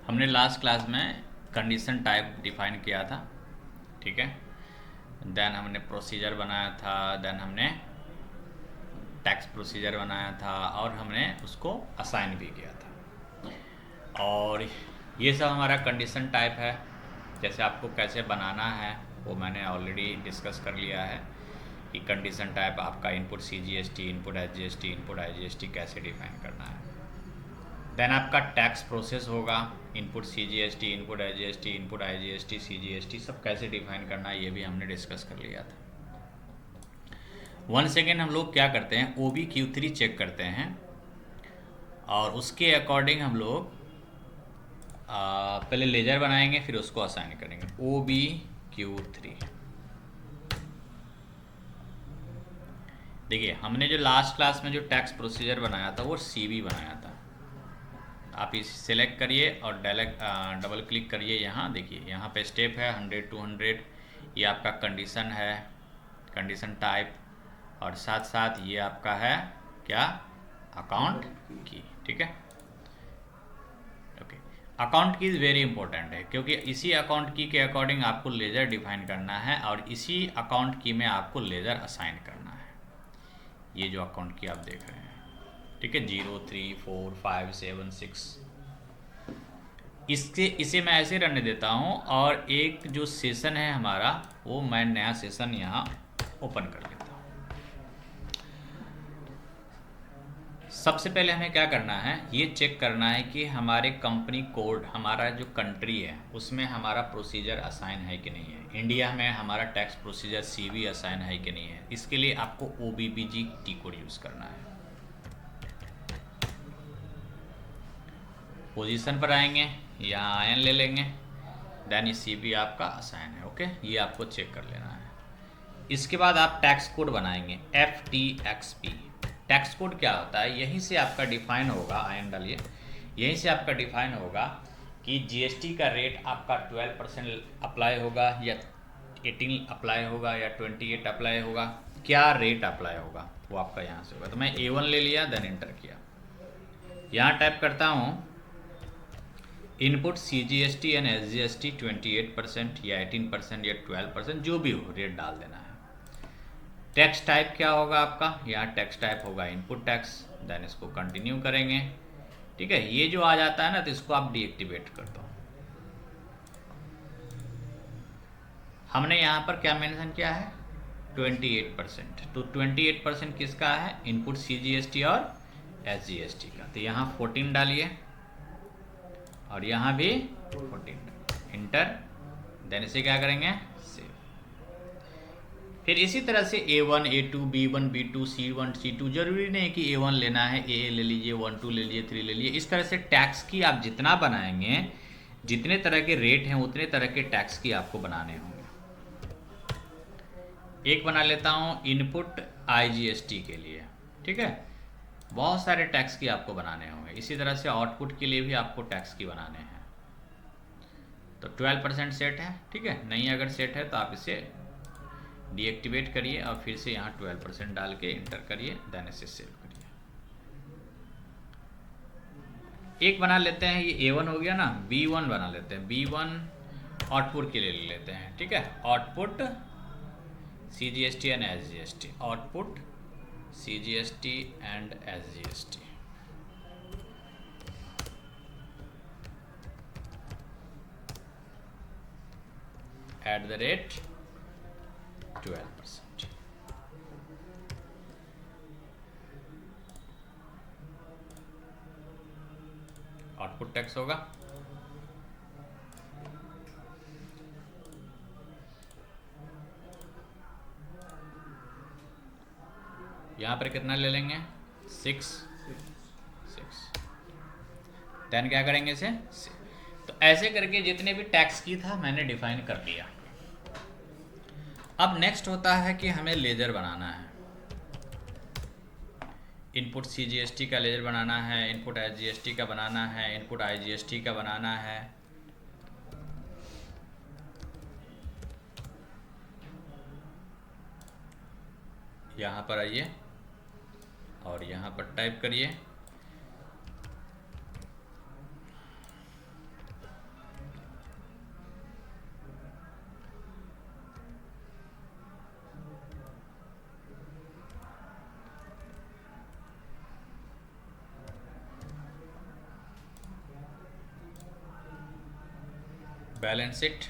हमने last class में condition type define किया था, ठीक है। देन हमने प्रोसीजर बनाया था, देन हमने टैक्स प्रोसीजर बनाया था और हमने उसको असाइन भी किया था। और ये सब हमारा कंडीशन टाइप है। जैसे आपको कैसे बनाना है वो मैंने ऑलरेडी डिस्कस कर लिया है कि कंडीशन टाइप आपका input CGST, input SGST, input IGST कैसे डिफाइन करना है। देन आपका टैक्स प्रोसेस होगा, input CGST, input SGST, input IGST, CGST सब कैसे डिफाइन करना है ये भी हमने डिस्कस कर लिया था। वन सेकेंड हम लोग क्या करते हैं, OBQ3 चेक करते हैं और उसके अकॉर्डिंग हम लोग पहले लेजर बनाएंगे फिर उसको असाइन करेंगे। OBQ3 देखिए, हमने जो लास्ट क्लास में जो टैक्स प्रोसीजर बनाया था वो CV बनाया था। आप इस सेलेक्ट करिए और डबल क्लिक करिए। यहाँ देखिए, यहाँ पे स्टेप है 100 to 100, ये आपका कंडीशन है, कंडीशन टाइप, और साथ साथ ये आपका है क्या, अकाउंट की, ठीक है। ओके, अकाउंट की इज़ वेरी इंपॉर्टेंट है क्योंकि इसी अकाउंट की के अकॉर्डिंग आपको लेजर डिफाइन करना है और इसी अकाउंट की में आपको लेजर असाइन करना है। ये जो अकाउंट की आप देख रहे हैं, ठीक है, 0 3 4 5 7 6, इसे मैं ऐसे रहने देता हूँ और एक जो सेशन है हमारा वो मैं नया सेशन यहाँ ओपन कर लेता हूँ। सबसे पहले हमें क्या करना है, ये चेक करना है कि हमारे कंपनी कोड, हमारा जो कंट्री है उसमें हमारा प्रोसीजर असाइन है कि नहीं है। इंडिया में हमारा टैक्स प्रोसीजर CV असाइन है कि नहीं है। इसके लिए आपको OBBG कोड यूज़ करना है। पोजीशन पर आएंगे, यहाँ आयन ले लेंगे, देन ये CV आपका असाइन है। ओके, ये आपको चेक कर लेना है। इसके बाद आप टैक्स कोड बनाएंगे FTXP। टैक्स कोड क्या होता है, यहीं से आपका डिफाइन होगा, आयन डालिए, यहीं से आपका डिफाइन होगा कि GST का रेट आपका 12% अप्लाई होगा या 18 अप्लाई होगा या 28 अप्लाई होगा, क्या रेट अप्लाई होगा वो आपका यहाँ से होगा। तो मैं A1 ले लिया, देन इंटर किया, यहाँ टाइप करता हूँ इनपुट CGST एंड SGST 28% या 18% या 12%, जो भी हो रेट डाल देना है। टैक्स टाइप क्या होगा आपका, यहाँ टैक्स टाइप होगा इनपुट टैक्स, देन इसको कंटिन्यू करेंगे, ठीक है। ये जो आ जाता है ना तो इसको आप डीएक्टिवेट कर दो। हमने यहाँ पर क्या मेंशन किया है, 28%, तो 28% किसका है, इनपुट CGST और SGST का। तो यहाँ 14 डालिए और यहाँ भी 14, इंटर, देन इसे क्या करेंगे, सेव। फिर इसी तरह से A1 A2 B1 B2 C1 C2, जरूरी नहीं कि A1 लेना है, AA ले लीजिए, 1 2 ले लीजिए, 3 ले लीजिए। इस तरह से टैक्स की आप जितना बनाएंगे, जितने तरह के रेट हैं उतने तरह के टैक्स की आपको बनाने होंगे। एक बना लेता हूँ इनपुट IGST के लिए, ठीक है। बहुत सारे टैक्स की आपको बनाने होंगे। इसी तरह से आउटपुट के लिए भी आपको टैक्स की बनाने हैं। तो 12% सेट है, ठीक है। नहीं अगर सेट है तो आप इसे डीएक्टिवेट करिए और फिर से यहाँ 12% डाल के इंटर करिए, देन इसे सेव करिए। एक बना लेते हैं, ये A1 हो गया ना, B1 बना लेते हैं। B1 आउटपुट के लिए ले लेते हैं, ठीक है। Output CGST and SGST, output CGST and SGST, at the rate 12%। Output tax होगा, यहाँ पर कितना ले लेंगे, 6, देन क्या करेंगे इसे। तो ऐसे करके जितने भी टैक्स की था मैंने डिफाइन कर दिया। अब नेक्स्ट होता है कि हमें लेजर बनाना है। इनपुट CGST का लेजर बनाना है, इनपुट SGST का बनाना है, इनपुट IGST का बनाना है। यहाँ पर आइए और यहाँ पर टाइप करिए balance sheet,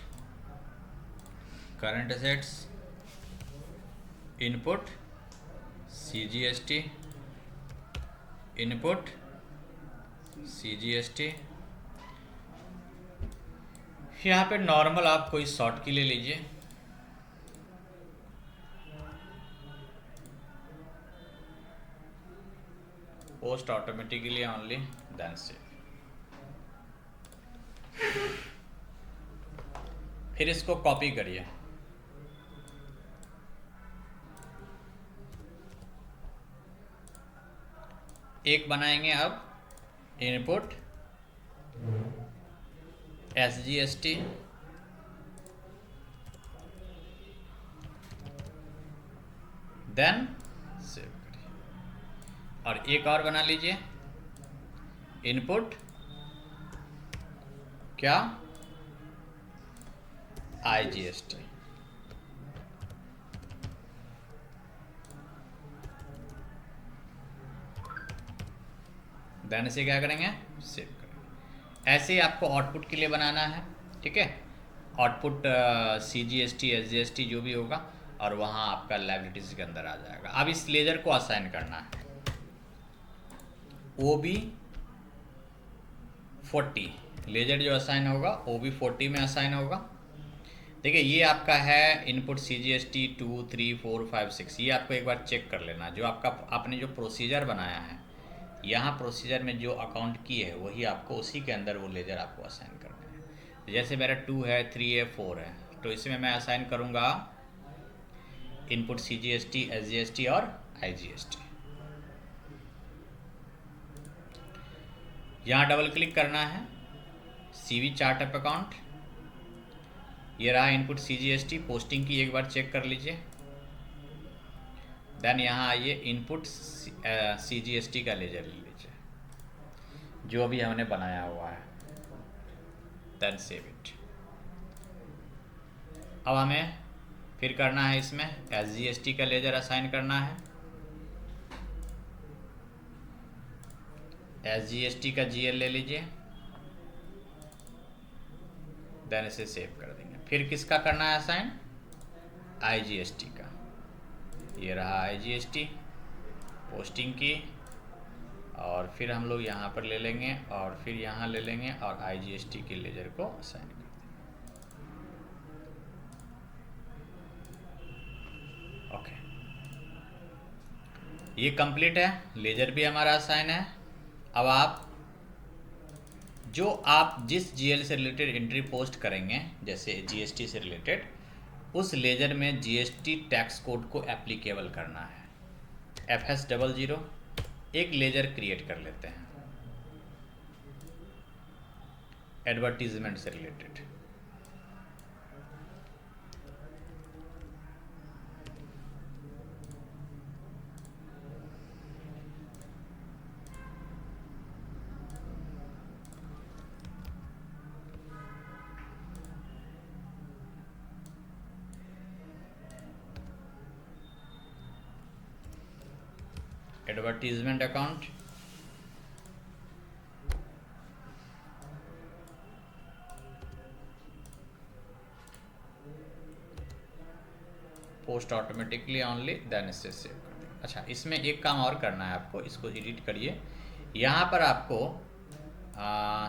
current assets, input, CGST, input, CGST। यहाँ पे नॉर्मल आप कोई शॉर्ट की ले लीजिए, post automatically only, then save. फिर इसको कॉपी करिए, एक बनाएंगे अब इनपुट SGST, देन सेव करिए। और एक और बना लीजिए इनपुट क्या, IGST, देन से क्या करेंगे, सेव करेंगे। ऐसे ही आपको आउटपुट के लिए बनाना है, ठीक है। आउटपुट CGST SGST जो भी होगा, और वहाँ आपका लाइबिलिटीज के अंदर आ जाएगा। अब इस लेजर को असाइन करना है, OB40 लेजर जो असाइन होगा OB40 में असाइन होगा। देखिए ये आपका है इनपुट CGST 2 3 4 5 6। ये आपको एक बार चेक कर लेना, जो आपका आपने जो प्रोसीजर बनाया है, यहाँ प्रोसीजर में जो अकाउंट की है वही आपको उसी के अंदर वो लेजर आपको असाइन करना है। जैसे मेरा 2 है 3 है 4 है, तो इसमें मैं असाइन करूँगा इनपुट CGST SGST और IGST। यहाँ डबल क्लिक करना है, CV चार्ट ऑफ अकाउंट, ये रहा इनपुट CGST। पोस्टिंग की एक बार चेक कर लीजिए, देन यहाँ आइए इनपुट CGST का लेजर ले लीजिए जो भी हमने बनाया हुआ है, देन सेव इट। अब हमें फिर करना है इसमें SGST का लेजर असाइन करना है, SGST का GL ले लीजिए, देन इसे सेव कर देंगे। फिर किसका करना है असाइन, IGST का, ये रहा IGST पोस्टिंग की, और फिर हम लोग यहाँ पर ले लेंगे और फिर यहाँ ले लेंगे और IGST के लेजर को असाइन कर देंगे। ओके, ये कंप्लीट है, लेजर भी हमारा असाइन है। अब आप जिस GL से रिलेटेड एंट्री पोस्ट करेंगे, जैसे GST से रिलेटेड, उस लेजर में GST टैक्स कोड को एप्लीकेबल करना है। FS00 एक लेजर क्रिएट कर लेते हैं एडवर्टीजमेंट से रिलेटेड। Advertisement account, post automatically only, then इसे सेव कर देंगे। अच्छा, इसमें एक काम और करना है आपको, इसको एडिट करिए। यहाँ पर आपको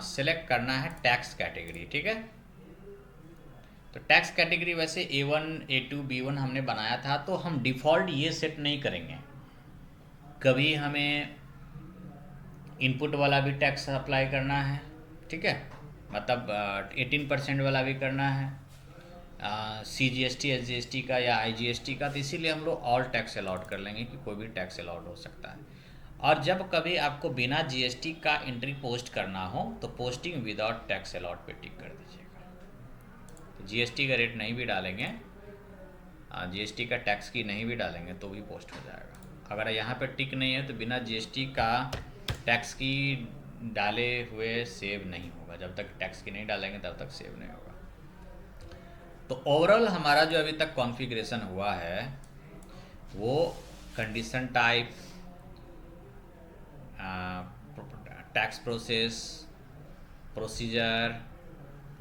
सिलेक्ट करना है टैक्स कैटेगरी, ठीक है। तो टैक्स कैटेगरी वैसे A1 A2 B1 हमने बनाया था, तो हम डिफ़ॉल्ट ये सेट नहीं करेंगे। कभी हमें इनपुट वाला भी टैक्स अप्लाई करना है, ठीक है, मतलब 18% वाला भी करना है, CGST SGST का या IGST का, तो इसीलिए हम लोग ऑल टैक्स अलाउड कर लेंगे कि कोई भी टैक्स अलाउड हो सकता है। और जब कभी आपको बिना GST का एंट्री पोस्ट करना हो तो पोस्टिंग विदाउट टैक्स अलाउड पे टिक कर दीजिएगा। तो GST का रेट नहीं भी डालेंगे, GST का टैक्स की नहीं भी डालेंगे तो भी पोस्ट हो जाएगा। अगर यहाँ पर टिक नहीं है तो बिना GST का टैक्स की डाले हुए सेव नहीं होगा। जब तक टैक्स की नहीं डालेंगे तब तक सेव नहीं होगा। तो ओवरऑल हमारा जो अभी तक कॉन्फ़िगरेशन हुआ है वो condition type, tax process, procedure,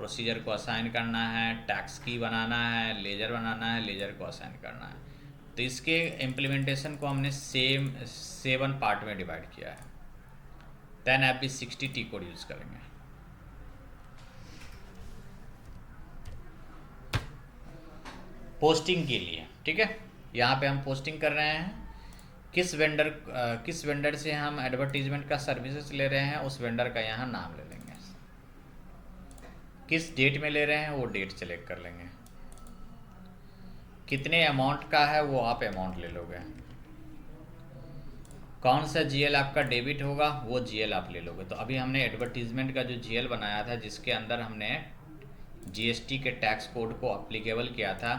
procedure को असाइन करना है, टैक्स की बनाना है, लेजर बनाना है, लेजर को असाइन करना है। तो इसके इम्प्लीमेंटेशन को हमने 7 पार्ट में डिवाइड किया है। 10 आप भी 60 टी कोड यूज़ करेंगे। पोस्टिंग के लिए, ठीक है, यहाँ पे हम पोस्टिंग कर रहे हैं। किस वेंडर से हम एडवर्टीजमेंट का सर्विसेज ले रहे हैं, उस वेंडर का यहाँ नाम ले लेंगे। किस डेट में ले रहे हैं वो डेट सेलेक्ट कर लेंगे। कितने अमाउंट का है वो आप अमाउंट ले लोगे। कौन सा जीएल आपका डेबिट होगा वो जीएल आप ले लोगे। तो अभी हमने एडवर्टीजमेंट का जो जीएल बनाया था, जिसके अंदर हमने जीएसटी के टैक्स कोड को अप्लीकेबल किया था,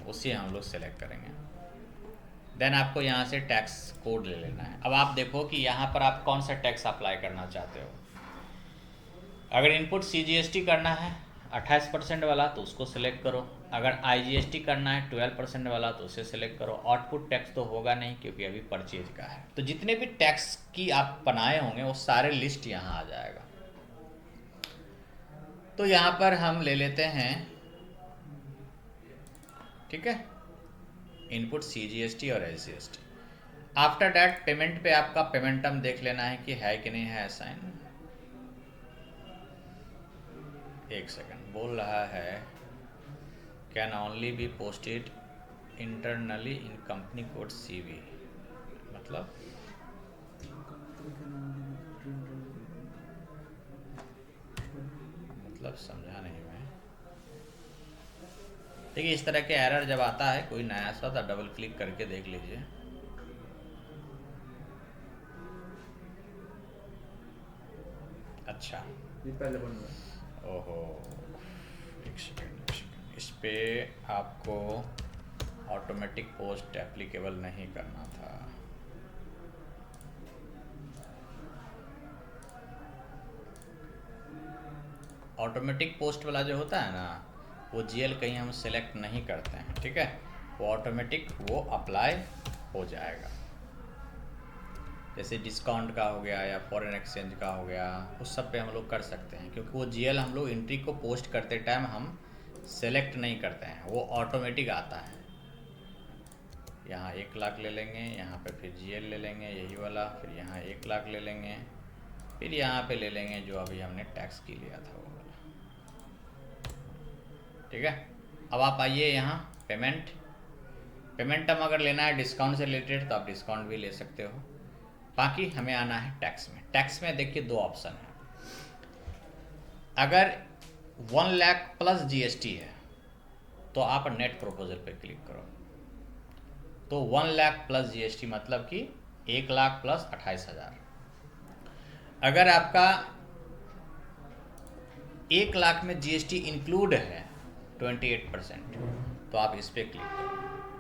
उसे हम लोग सेलेक्ट करेंगे। देन आपको यहाँ से टैक्स कोड ले लेना है। अब आप देखो कि यहाँ पर आप कौन सा टैक्स अप्लाई करना चाहते हो। अगर इनपुट सीजीएसटी करना है 28% वाला तो उसको सिलेक्ट करो। अगर आईजीएसटी करना है 12% वाला तो उसे सिलेक्ट करो। आउटपुट टैक्स तो होगा नहीं क्योंकि अभी परचेज का है। तो जितने भी टैक्स की आप बनाए होंगे वो सारे लिस्ट यहाँ आ जाएगा। तो यहाँ पर हम ले लेते हैं, ठीक है, इनपुट सीजीएसटी और एसजीएसटी। आफ्टर दैट पेमेंट पे आपका पेमेंट टर्म देख लेना है कि है कि नहीं है असाइन। एक सेकंड, बोल रहा है can only be posted internally in company code CV. मतलब समझा नहीं मैं। देखिए इस तरह के एरर जब आता है कोई नया सा, तो डबल क्लिक करके देख लीजिए। अच्छा, ये पहले बन रहा ओहो, एक सेकंड, इस पे आपको ऑटोमेटिक पोस्ट एप्लीकेबल नहीं करना था। ऑटोमेटिक पोस्ट वाला जो होता है ना, वो जीएल कहीं हम सेलेक्ट नहीं करते हैं, ठीक है, वो ऑटोमेटिक वो अप्लाई हो जाएगा। जैसे डिस्काउंट का हो गया या फॉरेन एक्सचेंज का हो गया, उस सब पे हम लोग कर सकते हैं, क्योंकि वो जीएल हम लोग एंट्री को पोस्ट करते टाइम हम सेलेक्ट नहीं करते हैं, वो ऑटोमेटिक आता है। यहाँ 1 लाख ले लेंगे, यहाँ पे फिर जीएल ले लेंगे यही वाला, फिर यहाँ 1 लाख ले लेंगे, फिर यहाँ पे ले लेंगे जो अभी हमने टैक्स की लिया था वो वाला, ठीक है। अब आप आइए यहाँ पेमेंट टर्म अगर लेना है डिस्काउंट से रिलेटेड तो आप डिस्काउंट भी ले सकते हो। बाकी हमें आना है टैक्स में। टैक्स में देखिए 2 ऑप्शन है। अगर 1 लाख प्लस जीएसटी है तो आप नेट प्रपोजल पे क्लिक करो। तो 1 लाख प्लस जीएसटी मतलब कि 1 लाख प्लस 28,000। अगर आपका 1 लाख में जीएसटी इंक्लूड है 28%, तो आप इस पर क्लिक करो।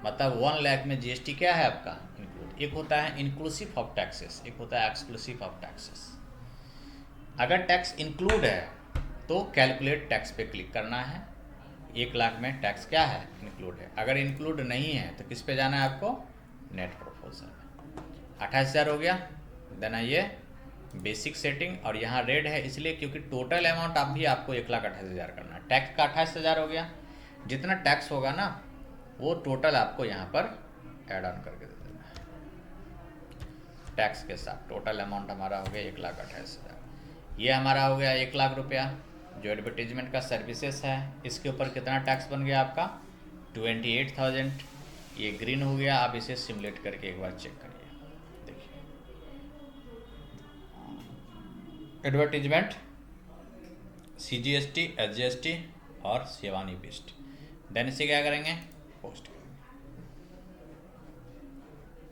मतलब 1 लाख में जीएसटी क्या है आपका इंक्लूड। एक होता है इंक्लूसिव ऑफ टैक्सेस, एक होता है एक्सक्लूसिव ऑफ टैक्सेस। अगर टैक्स इंक्लूड है तो कैलकुलेट टैक्स पे क्लिक करना है। 1 लाख में टैक्स क्या है इंक्लूड है। अगर इंक्लूड नहीं है तो किस पे जाना है आपको, नेट प्रपोजल में। 28,000 हो गया। देन आइए बेसिक सेटिंग, और यहाँ रेड है इसलिए क्योंकि टोटल अमाउंट आप भी आपको 1,28,000 करना है। टैक्स का 28,000 हो गया। जितना टैक्स होगा ना वो टोटल आपको यहाँ पर ऐड ऑन करके दे देना है। टैक्स के साथ टोटल अमाउंट हमारा हो गया 1,28,000। ये हमारा हो गया 1 लाख रुपया जो एडवर्टीजमेंट का सर्विसेज है। इसके ऊपर कितना टैक्स बन गया आपका 28,000। ये ग्रीन हो गया। आप इसे सिमुलेट करके एक बार चेक करिए। देखिए एडवर्टीजमेंट, सीजीएसटी, एसजीएसटी और सेवानी बेस्ड। देन इसे क्या करेंगे, पोस्ट करेंगे।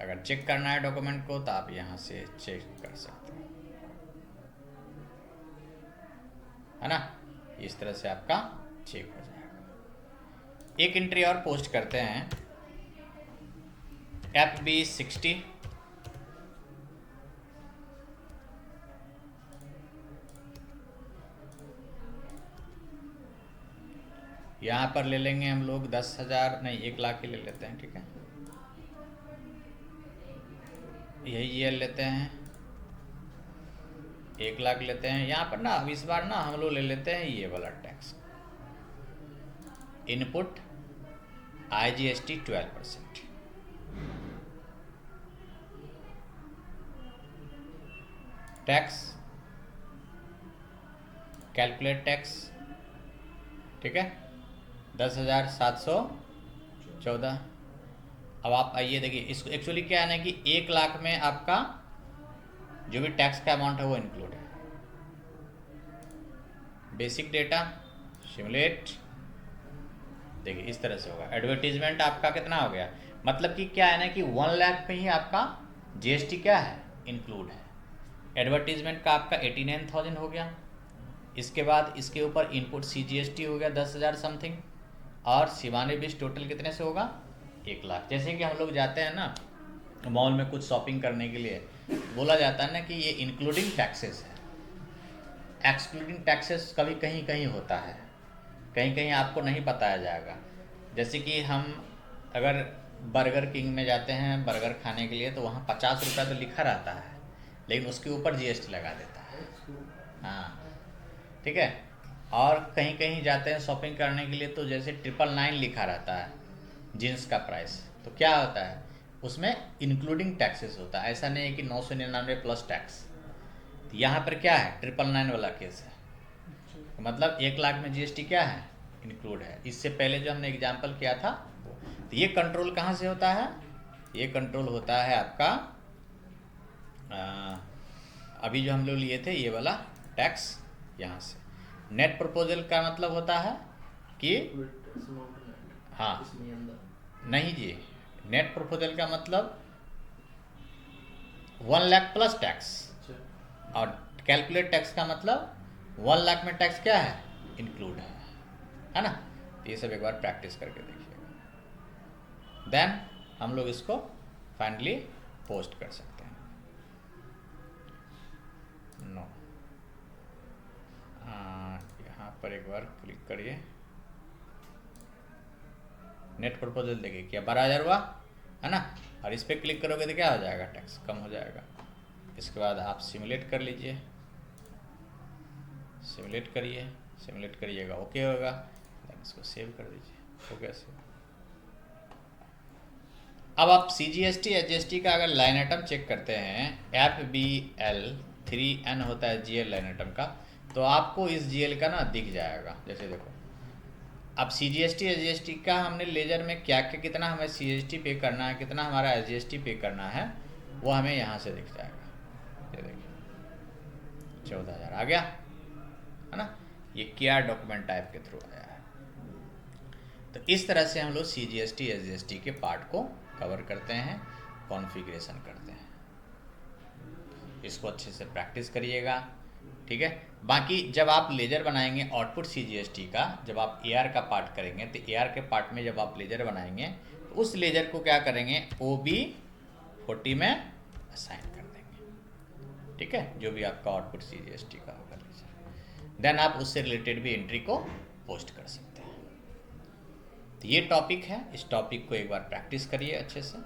अगर चेक करना है डॉक्यूमेंट को तो आप यहाँ से चेक कर सकते हैं, है ना। इस तरह से आपका चेक हो जाएगा। एक एंट्री और पोस्ट करते हैं, FB60। यहाँ पर ले लेंगे हम लोग 10,000 नहीं 1 लाख ही ले लेते हैं, ठीक है। यही ये लेते हैं 1 लाख लेते हैं। यहाँ पर ना अब इस बार ना हम लोग ले लेते हैं ये वाला tax, input IGST 12%, tax, calculate tax, ठीक है, 10,714। अब आप आइए देखिए, इसको एक्चुअली क्या है ना कि 1,00,000 में आपका जो भी टैक्स का अमाउंट है वो इंक्लूड है। बेसिक डेटा सिमुलेट, देखिए इस तरह से होगा। एडवर्टीजमेंट आपका कितना हो गया, मतलब कि क्या है ना कि 1,00,000 में ही आपका GST क्या है, इंक्लूड है। एडवर्टीजमेंट का आपका 89,000 हो गया। इसके बाद इसके ऊपर इनपुट CGST हो गया 10,000 समथिंग, और शिवानी बिश टोटल कितने से होगा, 1,00,000। जैसे कि हम लोग जाते हैं ना मॉल में कुछ शॉपिंग करने के लिए, बोला जाता है ना कि ये इंक्लूडिंग टैक्सेस है। एक्सक्लूडिंग टैक्सेस कभी कहीं कहीं होता है, कहीं कहीं आपको नहीं बताया जाएगा। जैसे कि हम अगर बर्गर किंग में जाते हैं बर्गर खाने के लिए, तो वहाँ 50 रुपये तो लिखा रहता है, लेकिन उसके ऊपर GST लगा देता है। हाँ ठीक है। और कहीं कहीं जाते हैं शॉपिंग करने के लिए, तो जैसे 999 लिखा रहता है जीन्स का प्राइस, तो क्या होता है उसमें इंक्लूडिंग टैक्सेस होता है। ऐसा नहीं है कि 999 प्लस टैक्स। यहाँ पर क्या है 999 वाला केस है, मतलब 1,00,000 में GST क्या है, इंक्लूड है। इससे पहले जो हमने एग्जाम्पल किया था, तो ये कंट्रोल कहाँ से होता है, ये कंट्रोल होता है आपका अभी जो हम लोग लिए थे ये वाला टैक्स, यहाँ से। नेट प्रपोजल का मतलब होता है कि हाँ नहीं जी, नेट प्रपोजल का मतलब 1,00,000 प्लस टैक्स, और कैलकुलेट टैक्स का मतलब 1,00,000 में टैक्स क्या है, इंक्लूड है ना। तो ये सब एक बार प्रैक्टिस करके देखिएगा, देन हम लोग इसको फाइनली पोस्ट कर सकते हैं। नो, यहाँ पर एक बार क्लिक करिए, नेट प्रपोजल देखिए क्या 12,000 हुआ है ना, और इस पर क्लिक करोगे तो क्या हो जाएगा, टैक्स कम हो जाएगा। इसके बाद आप सिमुलेट कर लीजिए, सिमुलेट करिएगा, ओके होगा, देन इसको सेव कर दीजिए, हो गया सेव। अब आप CGST HST का अगर लाइन आइटम चेक करते हैं, FBL 3N होता है GL लाइन आइटम का, तो आपको इस GL का ना दिख जाएगा। जैसे देखो अब CGST HST का हमने लेजर में क्या क्या कितना हमें CGST पे करना है, कितना हमारा SGST पे करना है, वो हमें यहाँ से दिख जाएगा। ये देखिए 14,000 आ गया है ना, ये क्या डॉक्यूमेंट टाइप के थ्रू आया है। तो इस तरह से हम लोग CGST SGST के पार्ट को कवर करते हैं, कॉन्फ़िगरेशन करते हैं। इसको अच्छे से प्रैक्टिस करिएगा, ठीक है। बाकी जब आप लेजर बनाएंगे आउटपुट CGST का, जब आप AR का पार्ट करेंगे, तो AR के पार्ट में जब आप लेजर बनाएंगे तो उस लेजर को क्या करेंगे, OB40 में असाइन कर देंगे, ठीक है, जो भी आपका आउटपुट CGST का होगा लेजर। देन आप उससे रिलेटेड भी एंट्री को पोस्ट कर सकते हैं। तो ये टॉपिक है, इस टॉपिक को एक बार प्रैक्टिस करिए अच्छे से।